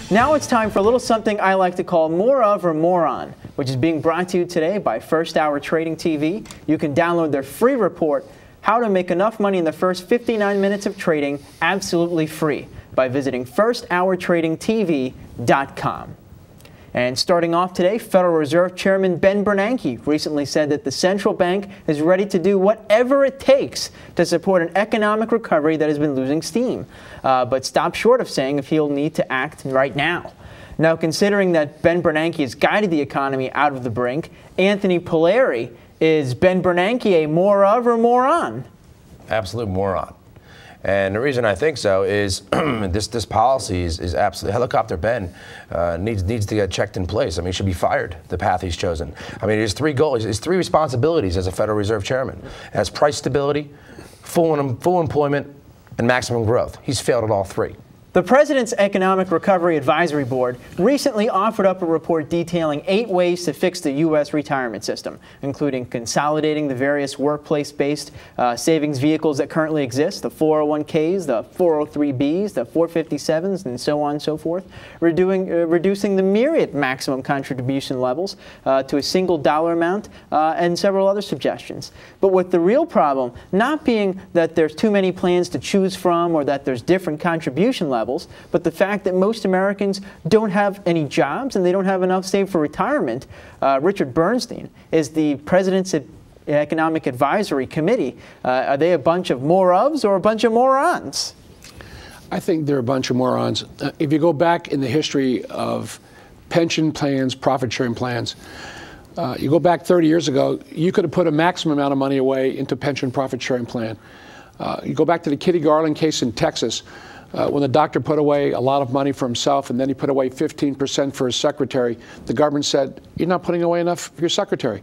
Now it's time for a little something I like to call More Of or Moron, which is being brought to you today by First Hour Trading TV. You can download their free report, How to Make Enough Money in the First 59 Minutes of Trading, absolutely free, by visiting firsthourtradingtv.com. And starting off today, Federal Reserve Chairman Ben Bernanke recently said that the central bank is ready to do whatever it takes to support an economic recovery that has been losing steam, but stopped short of saying if he'll need to act right now. Now, considering that Ben Bernanke has guided the economy out of the brink, Anthony Pulieri, is Ben Bernanke a more of or moron? Absolute moron. And the reason I think so is this policy is absolutely, Helicopter Ben needs to get checked in place. I mean, he should be fired, the path he's chosen. I mean, his three goals, his three responsibilities as a Federal Reserve Chairman. It has price stability, full employment, and maximum growth. He's failed at all three. The President's Economic Recovery Advisory Board recently offered up a report detailing 8 ways to fix the U.S. retirement system, including consolidating the various workplace-based savings vehicles that currently exist, the 401ks, the 403bs, the 457s, and so on and so forth, reducing the myriad maximum contribution levels to a single dollar amount, and several other suggestions. But with the real problem not being that there's too many plans to choose from or that there's different contribution levels, but the fact that most Americans don't have any jobs and they don't have enough saved for retirement. Richard Bernstein is the President's Economic Advisory Committee. Are they a bunch of more-ofs or a bunch of morons? I think they're a bunch of morons. If you go back in the history of pension plans, profit-sharing plans, you go back 30 years ago, you could have put a maximum amount of money away into pension profit-sharing plan. You go back to the Kitty Garland case in Texas, when the doctor put away a lot of money for himself and then he put away 15% for his secretary, the government said, you're not putting away enough for your secretary.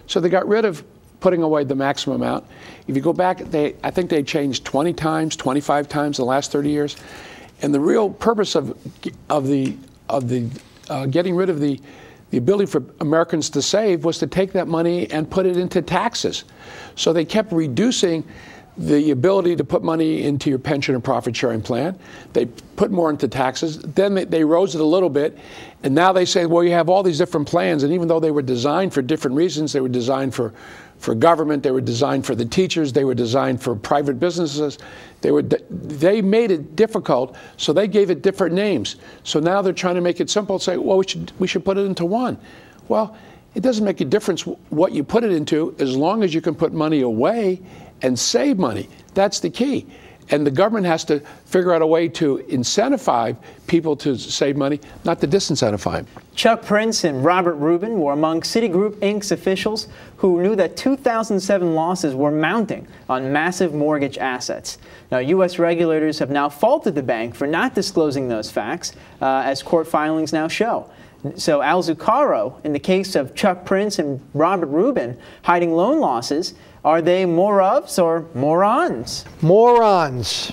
So they got rid of putting away the maximum amount. If you go back, I think they changed 20 times, 25 times in the last 30 years. And the real purpose of getting rid of the ability for Americans to save was to take that money and put it into taxes. So they kept reducing the ability to put money into your pension and profit-sharing plan. They put more into taxes. Then they rose it a little bit. And now they say, well, you have all these different plans. And even though they were designed for different reasons, they were designed for government, they were designed for the teachers, they were designed for private businesses, they made it difficult, so they gave it different names. So now they're trying to make it simple and say, well, we should put it into one. Well, it doesn't make a difference what you put it into as long as you can put money away and save money. That's the key. And the government has to figure out a way to incentivize people to save money, not to disincentivize. Chuck Prince and Robert Rubin were among Citigroup Inc.'s officials who knew that 2007 losses were mounting on massive mortgage assets. Now, U.S. regulators have now faulted the bank for not disclosing those facts, as court filings now show. So Al Zucaro, in the case of Chuck Prince and Robert Rubin hiding loan losses, are they more-ofs or morons? Morons.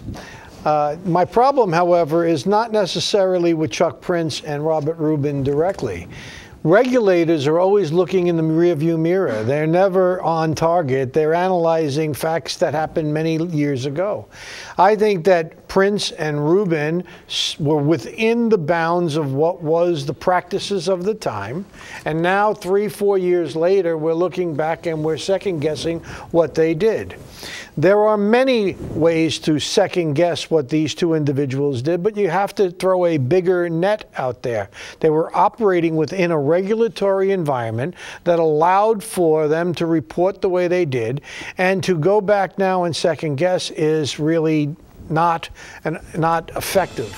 My problem, however, is not necessarily with Chuck Prince and Robert Rubin directly. Regulators are always looking in the rearview mirror. They're never on target. They're analyzing facts that happened many years ago. I think that Prince and Rubin were within the bounds of what was the practices of the time. And now, 3-4 years later, we're looking back and we're second-guessing what they did. There are many ways to second-guess what these two individuals did, but you have to throw a bigger net out there. They were operating within a regulatory environment that allowed for them to report the way they did, and to go back now and second-guess is really not effective.